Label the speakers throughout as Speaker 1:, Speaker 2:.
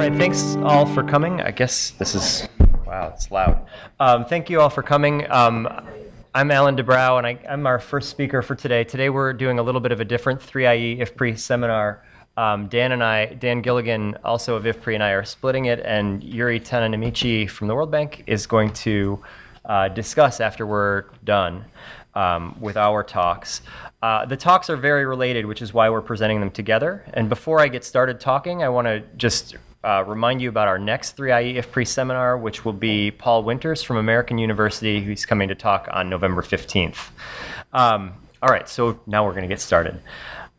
Speaker 1: right, thanks all for coming. I guess this is, wow, it's loud. Thank you all for coming. I'm Alan Brauw, and I'm our first speaker for today. Today we're doing a little bit of a different 3IE IFPRI seminar. Dan Gilligan, also of IFPRI, and I are splitting it, and Yuri Tananamichi from the World Bank is going to discuss after we're done with our talks. The talks are very related, which is why we're presenting them together. And before I get started talking, I want to just remind you about our next 3IE IFPRI seminar, which will be Paul Winters from American University, who's coming to talk on November 15th. All right, so now we're going to get started.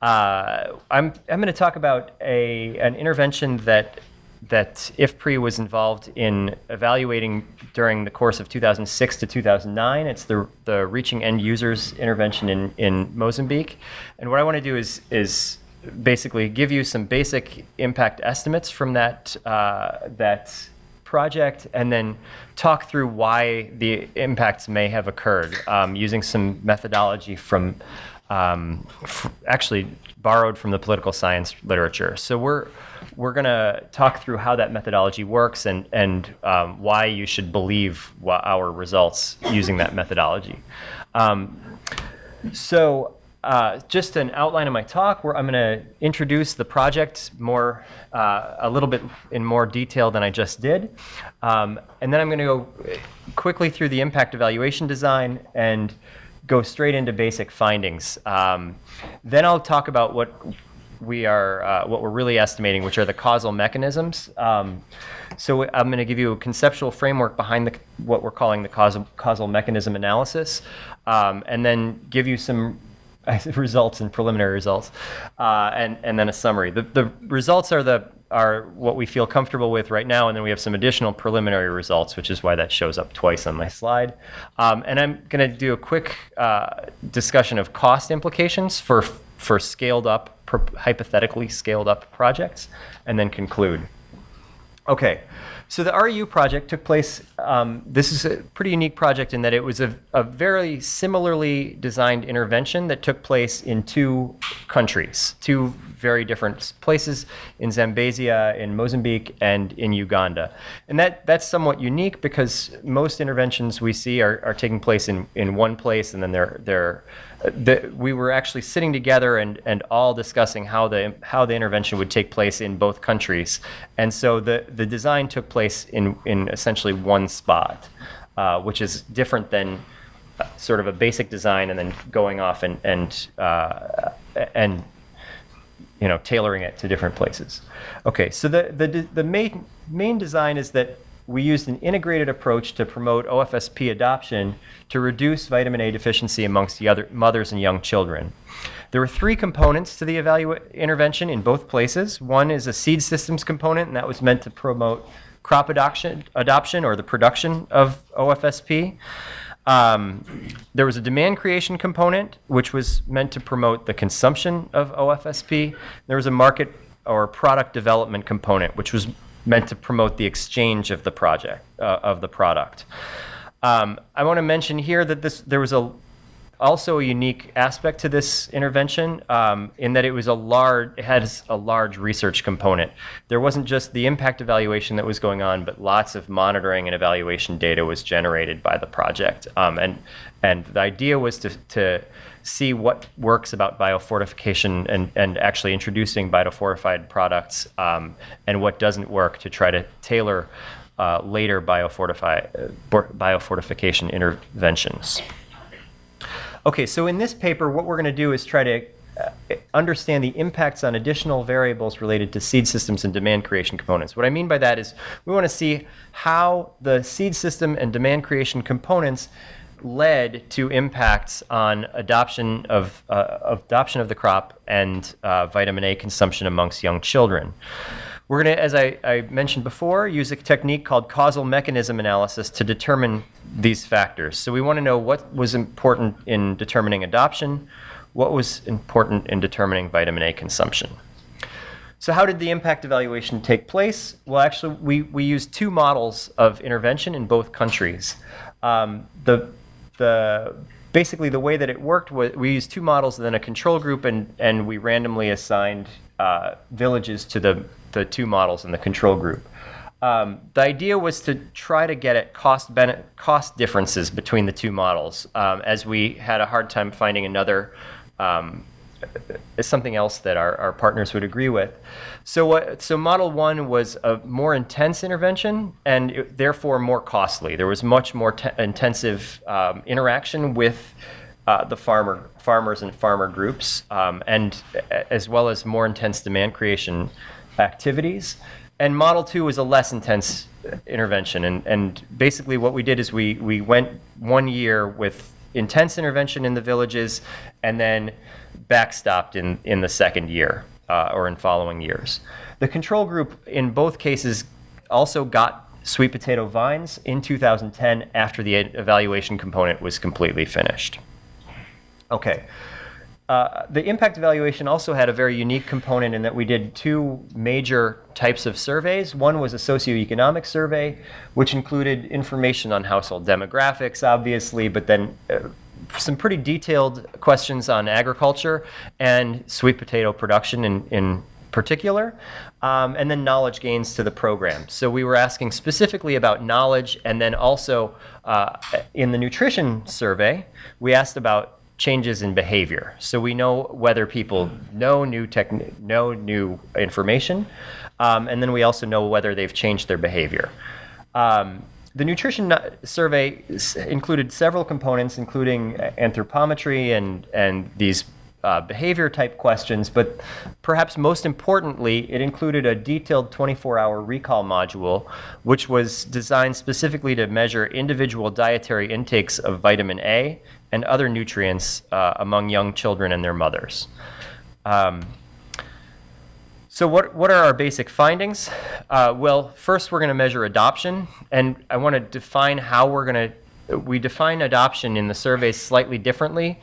Speaker 1: I'm going to talk about an intervention that IFPRI was involved in evaluating during the course of 2006 to 2009. It's the Reaching End Users intervention in Mozambique. And what I want to do is basically give you some basic impact estimates from that project, and then talk through why the impacts may have occurred using some methodology from actually borrowed from the political science literature. So we're going to talk through how that methodology works and why you should believe our results using that methodology. Just an outline of my talk, where I'm going to introduce the project a little bit in more detail than I just did. And then I'm going to go quickly through the impact evaluation design and go straight into basic findings. Then I'll talk about what we're really estimating, which are the causal mechanisms. So I'm going to give you a conceptual framework behind what we're calling the causal mechanism analysis, and then give you some results and preliminary results, and then a summary. The results are what we feel comfortable with right now, and then we have some additional preliminary results, which is why that shows up twice on my slide. And I'm going to do a quick discussion of cost implications for scaled up, hypothetically scaled up projects, and then conclude. Okay, so the REU project took place, this is a pretty unique project in that it was a very similarly designed intervention that took place in two countries, two very different places, in Zambezia, in Mozambique, and in Uganda. And that's somewhat unique because most interventions we see are taking place in one place, and then we were actually sitting together and all discussing how the intervention would take place in both countries. And so the design took place in essentially one spot, which is different than sort of a basic design and then going off and tailoring it to different places. Okay, so the main design is that we used an integrated approach to promote OFSP adoption to reduce vitamin A deficiency amongst mothers and young children. There were three components to the intervention in both places. One is a seed systems component, and that was meant to promote crop adoption or the production of OFSP. There was a demand creation component, which was meant to promote the consumption of OFSP. There was a market or product development component, which was meant to promote the exchange of the product. I want to mention here that there was also a unique aspect to this intervention in that it has a large research component. There wasn't just the impact evaluation that was going on, but lots of monitoring and evaluation data was generated by the project. And the idea was to see what works about biofortification and actually introducing biofortified products, and what doesn't work to try to tailor later biofortification interventions. Okay, so in this paper, what we're going to do is try to understand the impacts on additional variables related to seed systems and demand creation components. What I mean by that is we want to see how the seed system and demand creation components led to impacts on adoption of the crop and vitamin A consumption amongst young children. We're going to, as I mentioned before, use a technique called causal mechanism analysis to determine these factors. So we want to know what was important in determining adoption, what was important in determining vitamin A consumption. So how did the impact evaluation take place? Well, actually, we used two models of intervention in both countries. Basically, the way that it worked was we used two models and then a control group, and we randomly assigned villages to the two models in the control group. The idea was to try to get at cost differences between the two models, as we had a hard time finding another something else that our partners would agree with. So model one was a more intense intervention and therefore more costly. There was much more intensive interaction with the farmers and farmer groups, and as well as more intense demand creation activities. And model two was a less intense intervention. And basically what we did is we went 1 year with intense intervention in the villages and then backstopped in the second year or in following years. The control group in both cases also got sweet potato vines in 2010 after the evaluation component was completely finished. Okay. The impact evaluation also had a very unique component in that we did two major types of surveys. One was a socioeconomic survey, which included information on household demographics, obviously, but then some pretty detailed questions on agriculture and sweet potato production in particular, and then knowledge gains to the program. So we were asking specifically about knowledge, and then also in the nutrition survey, we asked about changes in behavior. So we know whether people know new information, and then we also know whether they've changed their behavior. The nutrition survey included several components, including anthropometry and these behavior type questions, but perhaps most importantly, it included a detailed 24-hour recall module, which was designed specifically to measure individual dietary intakes of vitamin A and other nutrients among young children and their mothers. So what are our basic findings? Well, first we're going to measure adoption, and I want to define how we define adoption in the surveys slightly differently.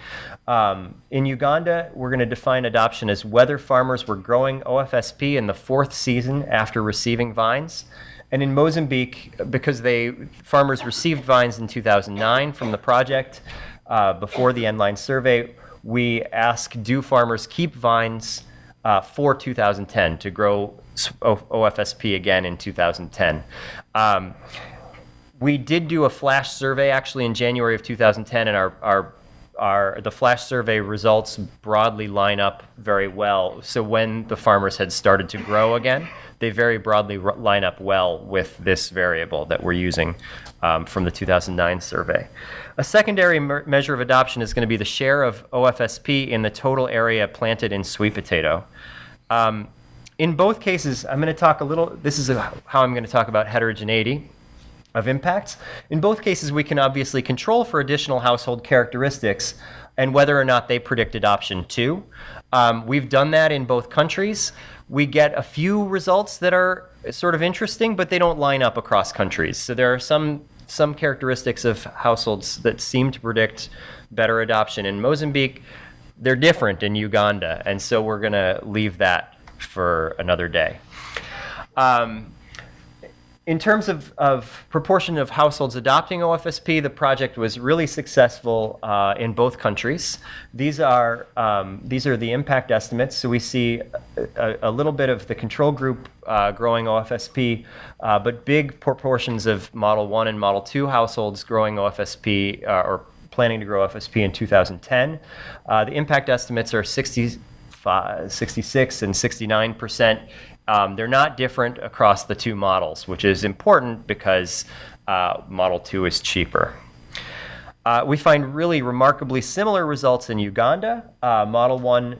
Speaker 1: In Uganda, we're going to define adoption as whether farmers were growing OFSP in the 4th season after receiving vines. And in Mozambique, because farmers received vines in 2009 from the project, before the Endline survey, we ask, do farmers keep vines for 2010 to grow OFSP again in 2010? We did do a flash survey actually in January of 2010, and the flash survey results broadly line up very well. So when the farmers had started to grow again, they very broadly line up well with this variable that we're using from the 2009 survey. A secondary measure of adoption is going to be the share of OFSP in the total area planted in sweet potato. In both cases, I'm going to talk this is how I'm going to talk about heterogeneity of impacts. In both cases, we can obviously control for additional household characteristics and whether or not they predict adoption too. We've done that in both countries. We get a few results that are sort of interesting, but they don't line up across countries. So there are some characteristics of households that seem to predict better adoption. In Mozambique, they're different in Uganda, and so we're going to leave that for another day. In terms of proportion of households adopting OFSP, the project was really successful in both countries. These are the impact estimates. So we see a little bit of the control group growing OFSP, but big proportions of Model 1 and Model 2 households growing OFSP or planning to grow OFSP in 2010. The impact estimates are 66 and 69%. They're not different across the two models, which is important because Model 2 is cheaper. We find really remarkably similar results in Uganda. Model 1,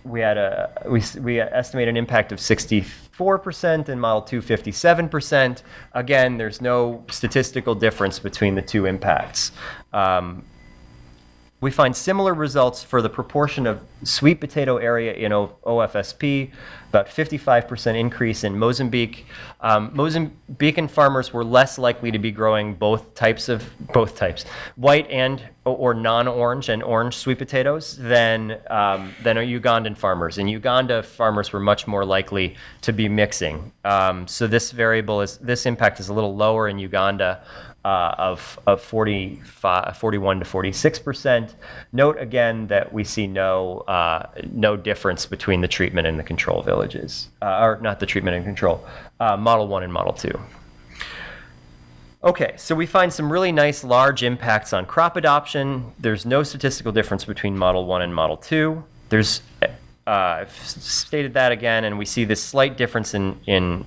Speaker 1: we estimate an impact of 64%, and Model 2, 57%. Again, there's no statistical difference between the two impacts. We find similar results for the proportion of sweet potato area in OFSP, about 55% increase in Mozambique. Mozambican farmers were less likely to be growing both types, white and or non-orange and orange sweet potatoes than Ugandan farmers. In Uganda, farmers were much more likely to be mixing. So this impact is a little lower in Uganda of 41 to 46%. Note again that we see no difference between the treatment and the control villages, or not the treatment and control, Model 1 and Model 2. Okay, so we find some really nice large impacts on crop adoption. There's no statistical difference between Model 1 and Model 2. There's I've stated that again, and we see this slight difference in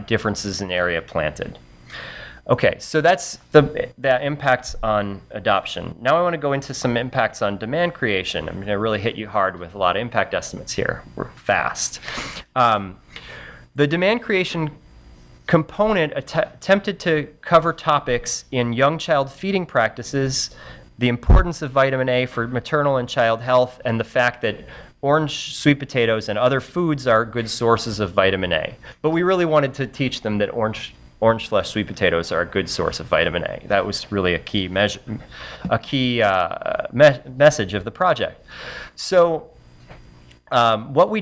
Speaker 1: differences in area planted. Okay, so that's the impacts on adoption. Now I want to go into some impacts on demand creation. I'm going to really hit you hard with a lot of impact estimates here. We're fast. The demand creation component attempted to cover topics in young child feeding practices, the importance of vitamin A for maternal and child health, and the fact that orange, sweet potatoes, and other foods are good sources of vitamin A. But we really wanted to teach them that orange/sweet potatoes are a good source of vitamin A. That was really a key message of the project. So what we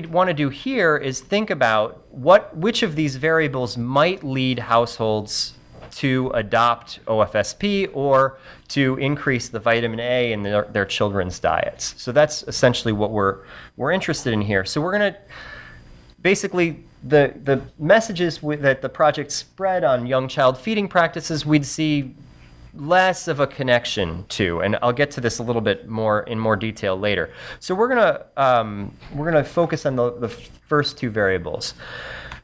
Speaker 1: want to do here is think about which of these variables might lead households to adopt OFSP or to increase the vitamin A in their children's diets. So that's essentially what we're interested in here. So we're going to basically the messages that the project spread on young child feeding practices, we'd see less of a connection to, and I'll get to this a little bit more in more detail later. So we're gonna focus on the first two variables.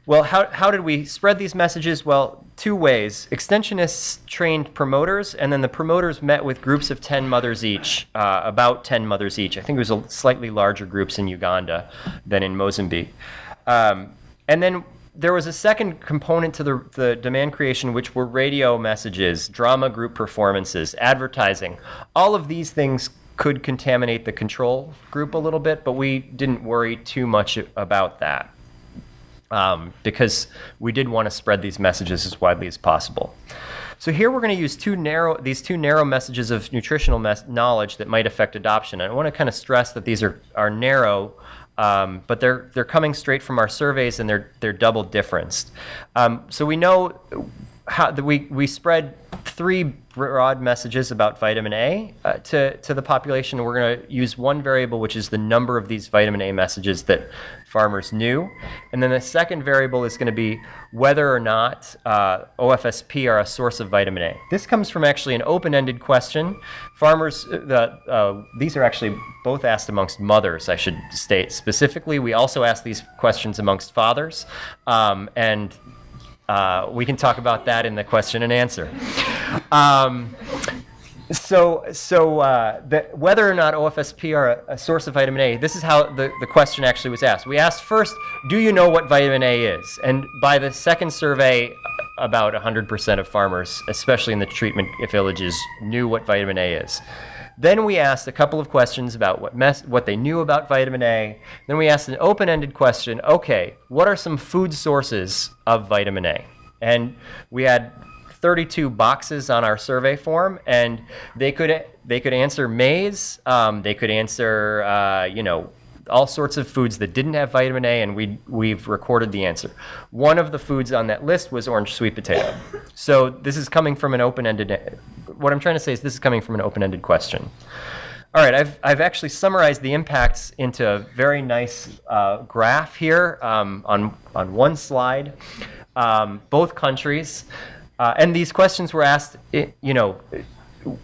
Speaker 1: Well, how did we spread these messages? Well, two ways. Extensionists trained promoters, and then the promoters met with groups of 10 mothers each, about 10 mothers each. I think it was slightly larger groups in Uganda than in Mozambique. And then there was a second component to the demand creation, which were radio messages, drama group performances, advertising. All of these things could contaminate the control group a little bit, but we didn't worry too much about that because we did want to spread these messages as widely as possible. So here we're going to use these two narrow messages of nutritional knowledge that might affect adoption. And I want to kind of stress that these are narrow, but they're coming straight from our surveys, and they're double differenced. So we know how we spread three broad messages about vitamin A to the population. We're going to use one variable, which is the number of these vitamin A messages that farmers knew, and then the second variable is going to be whether or not OFSP are a source of vitamin A. This comes from actually an open-ended question. Farmers, these are actually both asked amongst mothers, I should state specifically. We also ask these questions amongst fathers, and we can talk about that in the question and answer. Whether or not OFSP are a source of vitamin A, this is how the question actually was asked. We asked first, do you know what vitamin A is? And by the second survey, about 100% of farmers, especially in the treatment villages, knew what vitamin A is. Then we asked a couple of questions about what they knew about vitamin A. Then we asked an open-ended question, okay, what are some food sources of vitamin A? And we had 32 boxes on our survey form, and they could answer maize, they could answer all sorts of foods that didn't have vitamin A, and we've recorded the answer. One of the foods on that list was orange sweet potato. So this is coming from an open-ended. What I'm trying to say is this is coming from an open-ended question. All right, I've actually summarized the impacts into a very nice graph here on one slide. Both countries. And these questions were asked,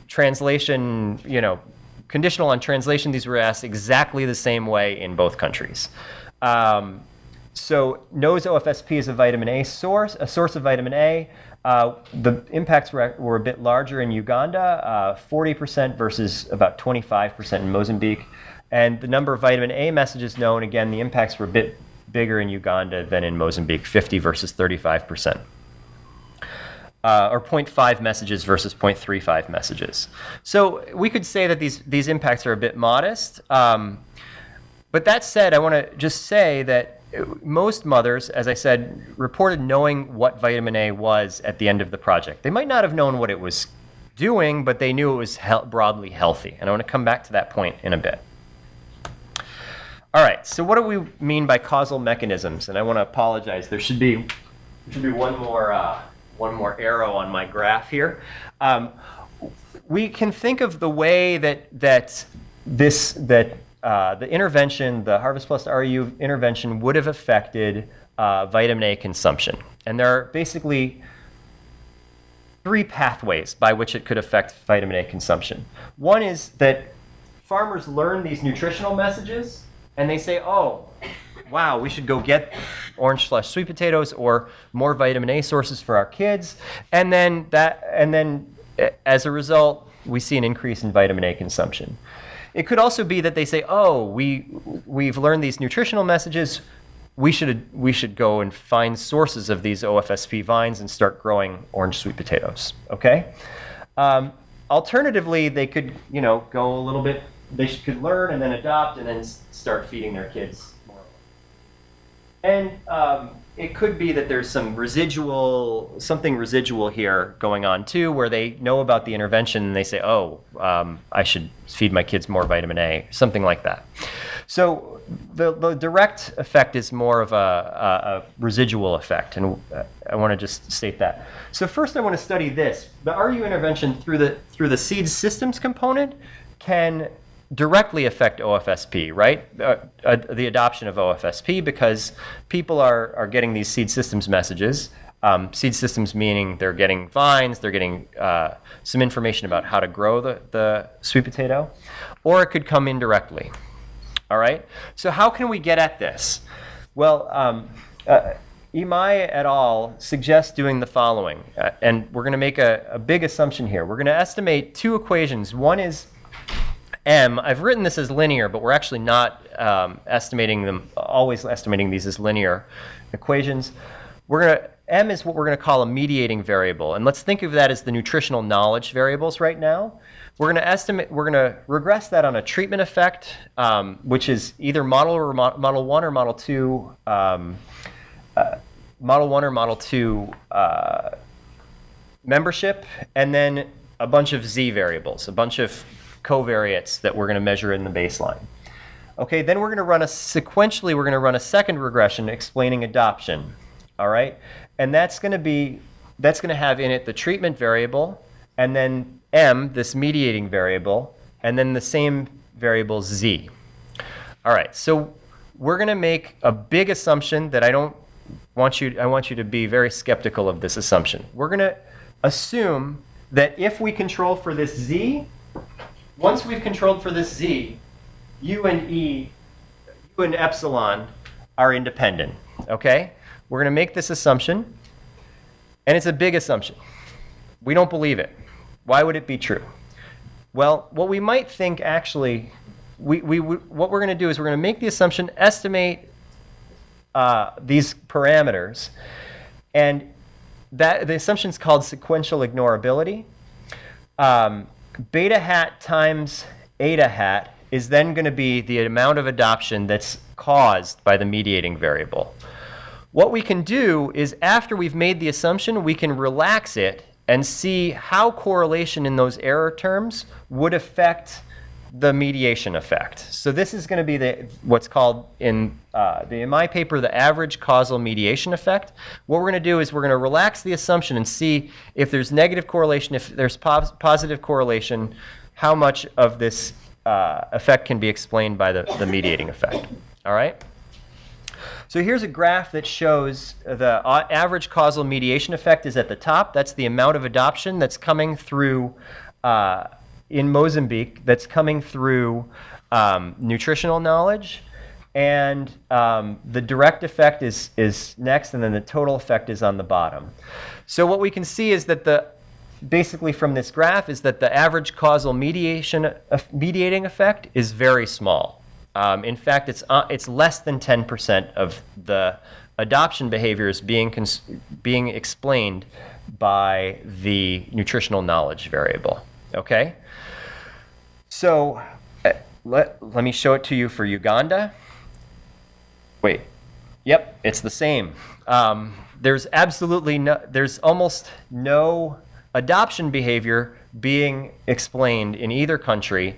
Speaker 1: translation, conditional on translation, these were asked exactly the same way in both countries. So knows OFSP is a vitamin A source, a source of vitamin A. The impacts were a bit larger in Uganda, 40% versus about 25% in Mozambique. And the number of vitamin A messages known, again, the impacts were a bit bigger in Uganda than in Mozambique, 50 versus 35%. Or 0.5 messages versus 0.35 messages. So we could say that these impacts are a bit modest. But that said, I want to just say that most mothers, as I said, reported knowing what vitamin A was at the end of the project. They might not have known what it was doing, but they knew it was broadly healthy. And I want to come back to that point in a bit. All right, so what do we mean by causal mechanisms? And I want to apologize. There should be one more one more arrow on my graph here. We can think of the way that the intervention, the Harvest Plus REU intervention, would have affected vitamin A consumption. And there are basically 3 pathways by which it could affect vitamin A consumption. One is that farmers learn these nutritional messages and they say, oh, wow, we should go get orange/sweet potatoes or more vitamin A sources for our kids. And then as a result, we see an increase in vitamin A consumption. It could also be that they say, oh, we've learned these nutritional messages. We should go and find sources of these OFSP vines and start growing orange sweet potatoes. Okay. Alternatively, they could go a little bit. They could learn and then adopt and then start feeding their kids more. And it could be that there's something residual here going on too, where they know about the intervention and they say, oh, I should feed my kids more vitamin A, something like that. So the direct effect is more of a residual effect, and I want to just state that. So first I want to study this. The REU intervention through the seed systems component can directly affect OFSP, right? The adoption of OFSP, because people are getting these seed systems messages. Seed systems meaning they're getting vines, they're getting some information about how to grow the sweet potato, or it could come indirectly. All right? So how can we get at this? Well, Imai et al. Suggest doing the following, and we're going to make a big assumption here. We're going to estimate 2 equations. One is M. I've written this as linear, but we're actually not always estimating these as linear equations. M is what we're going to call a mediating variable, and let's think of that as the nutritional knowledge variables right now. We're going to regress that on a treatment effect, which is either model 1 or model 2, membership, and then a bunch of Z variables, a bunch of covariates that we're going to measure in the baseline. Okay, then we're going to run sequentially, we're going to run a second regression explaining adoption. All right, and that's going to have in it the treatment variable, and then M, this mediating variable, and then the same variable Z. All right, so we're going to make a big assumption that I want you to be very skeptical of this assumption. We're going to assume that if we control for this Z, once we've controlled for this Z, U and epsilon are independent, okay? We're going to make this assumption, and it's a big assumption. We don't believe it. Why would it be true? Well, what we might think actually, what we're going to do is we're going to make the assumption, estimate these parameters, and the assumption is called sequential ignorability. Beta hat times eta hat is then going to be the amount of adoption that's caused by the mediating variable. What we can do is, after we've made the assumption, we can relax it and see how correlation in those error terms would affect the mediation effect. So this is going to be what's called in my paper the average causal mediation effect. What we're going to do is we're going to relax the assumption and see if there's negative correlation, if there's positive correlation, how much of this effect can be explained by the mediating effect. All right? So here's a graph that shows the average causal mediation effect is at the top. That's the amount of adoption that's coming through in Mozambique, that's coming through nutritional knowledge. And the direct effect is next, and then the total effect is on the bottom. So what we can see is that basically from this graph is that the average causal mediating effect is very small. In fact, it's less than 10% of the adoption behaviors being explained by the nutritional knowledge variable. Okay? So let me show it to you for Uganda. Wait. Yep, it's the same. There's almost no adoption behavior being explained in either country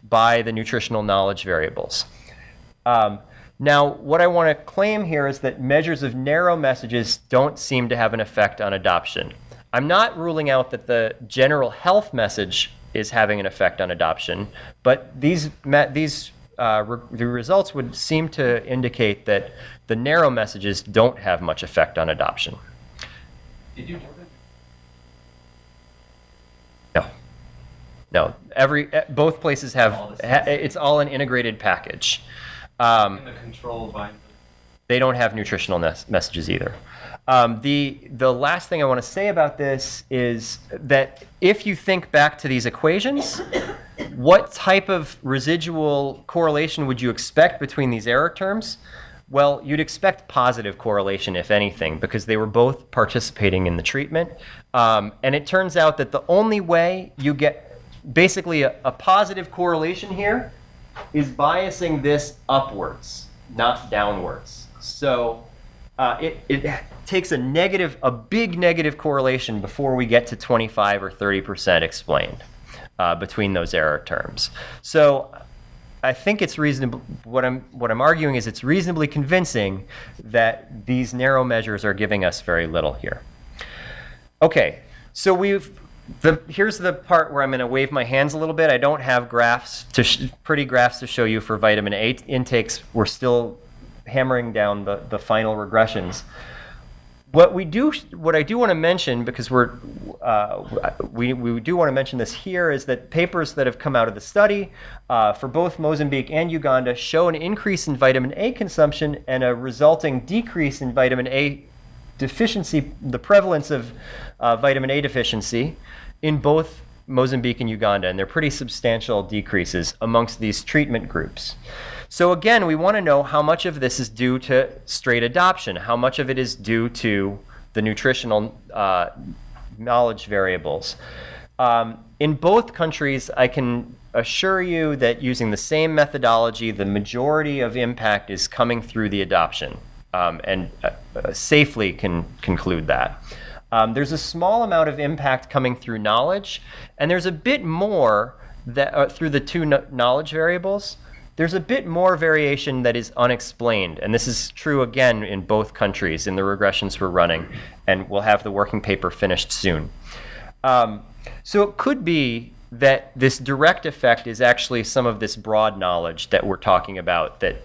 Speaker 1: by the nutritional knowledge variables. Now, what I want to claim here is that measures of narrow messages don't seem to have an effect on adoption. I'm not ruling out that the general health message is having an effect on adoption, but the results would seem to indicate that the narrow messages don't have much effect on adoption.
Speaker 2: Did you do that?
Speaker 1: No. Both places have, it's all an integrated package.
Speaker 2: In the control line.
Speaker 1: They don't have nutritional messages either. The last thing I want to say about this is that if you think back to these equations, what type of residual correlation would you expect between these error terms? Well, you'd expect positive correlation, if anything, because they were both participating in the treatment. And it turns out that the only way you get basically a positive correlation here is biasing this upwards, not downwards. So it takes a big negative correlation before we get to 25 or 30% explained between those error terms. So I think it's reasonable. What I'm arguing is it's reasonably convincing that these narrow measures are giving us very little here. Okay, so here's the part where I'm going to wave my hands a little bit. I don't have pretty graphs to show you for vitamin A intakes. We're still hammering down the final regressions. What I do want to mention, because we do want to mention this here, is that papers that have come out of the study for both Mozambique and Uganda show an increase in vitamin A consumption and a resulting decrease in vitamin A deficiency, the prevalence of vitamin A deficiency in both Mozambique and Uganda, and they're pretty substantial decreases amongst these treatment groups. So again, we want to know how much of this is due to straight adoption, how much of it is due to the nutritional knowledge variables. In both countries, I can assure you that using the same methodology, the majority of impact is coming through the adoption, and safely can conclude that. There's a small amount of impact coming through knowledge, and there's a bit more that through the two knowledge variables. There's a bit more variation that is unexplained, and this is true again in both countries in the regressions we're running, and we'll have the working paper finished soon. So it could be that this direct effect is actually some of this broad knowledge that we're talking about that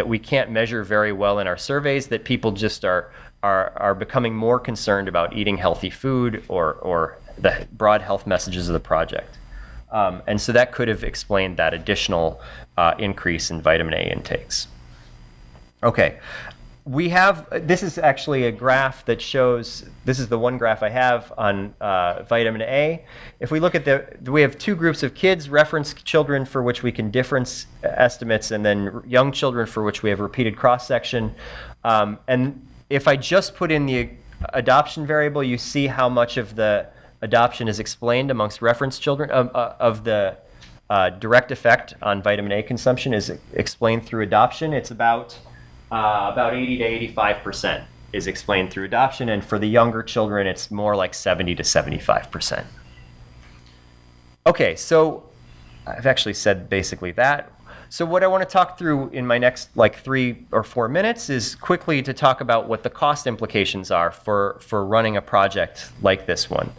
Speaker 1: we can't measure very well in our surveys, that people just are becoming more concerned about eating healthy food or the broad health messages of the project. And so that could have explained that additional increase in vitamin A intakes. Okay, this is actually a graph that shows, this is the one graph I have on vitamin A. If we look at we have two groups of kids, reference children for which we can difference estimates, and then young children for which we have repeated cross-section. And if I just put in the adoption variable, you see how much of the adoption is explained amongst reference children, of the direct effect on vitamin A consumption is explained through adoption. It's about 80 to 85% is explained through adoption, and for the younger children, it's more like 70 to 75%. Okay, so I've actually said basically that. So what I want to talk through in my next 3 or 4 minutes is quickly to talk about what the cost implications are for running a project like this one.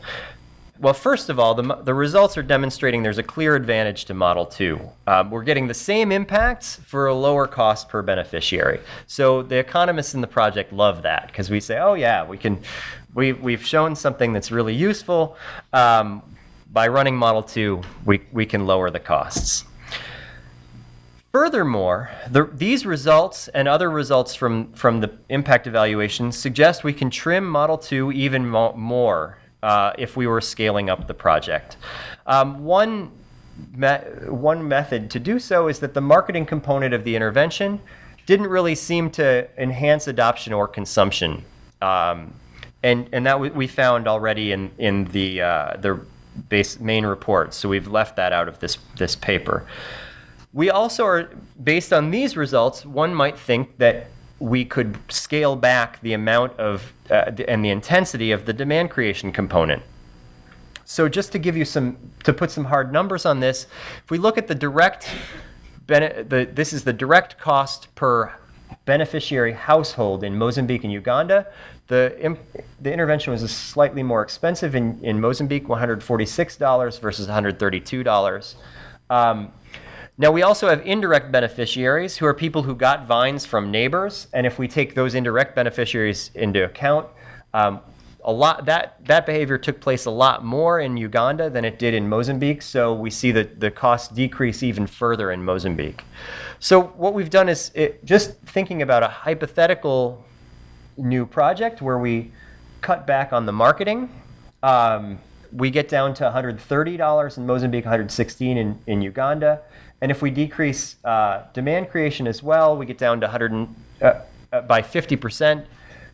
Speaker 1: Well, first of all, the results are demonstrating there's a clear advantage to Model 2. We're getting the same impacts for a lower cost per beneficiary. So the economists in the project love that, because we say, oh yeah, we've shown something that's really useful. By running Model 2, we can lower the costs. Furthermore, these results and other results from the impact evaluation suggest we can trim Model 2 even more if we were scaling up the project. One method to do so is that the marketing component of the intervention didn't really seem to enhance adoption or consumption, and that we found already in the main report. So we've left that out of this paper. We also are, based on these results, one might think that we could scale back the amount of and the intensity of the demand creation component. So just to give you to put some hard numbers on this, if we look at the direct, this is the direct cost per beneficiary household in Mozambique and Uganda the intervention was slightly more expensive in Mozambique, $146 versus $132. Now, we also have indirect beneficiaries, who are people who got vines from neighbors. And if we take those indirect beneficiaries into account, that behavior took place a lot more in Uganda than it did in Mozambique. So we see the costs decrease even further in Mozambique. So what we've done is just thinking about a hypothetical new project where we cut back on the marketing. We get down to $130 in Mozambique, $116 in Uganda. And if we decrease demand creation as well, we get down to by 50%,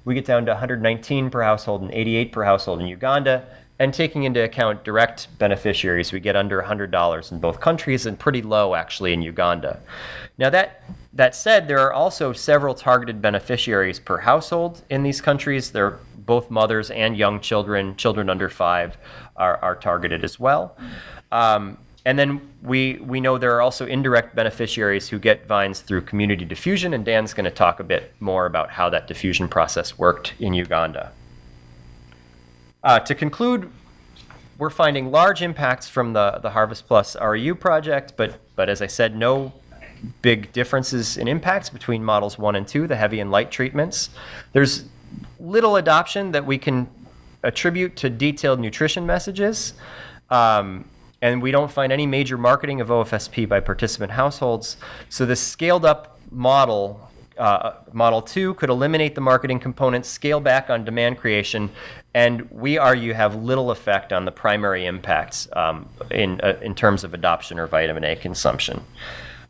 Speaker 1: we get down to 119 per household and 88 per household in Uganda. And taking into account direct beneficiaries, we get under $100 in both countries and pretty low actually in Uganda. Now that said, there are also several targeted beneficiaries per household in these countries. They're both mothers and young children. Children under 5 are targeted as well. And then we know there are also indirect beneficiaries who get vines through community diffusion, and Dan's going to talk a bit more about how that diffusion process worked in Uganda. To conclude, we're finding large impacts from the Harvest Plus REU project, but as I said, no big differences in impacts between models 1 and 2, the heavy and light treatments. There's little adoption that we can attribute to detailed nutrition messages. And we don't find any major marketing of OFSP by participant households. So the scaled up model, Model 2, could eliminate the marketing components, scale back on demand creation, and we argue have little effect on the primary impacts in terms of adoption or vitamin A consumption.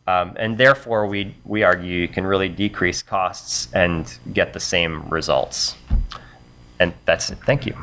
Speaker 1: And therefore, we argue you can really decrease costs and get the same results. And that's it. Thank you.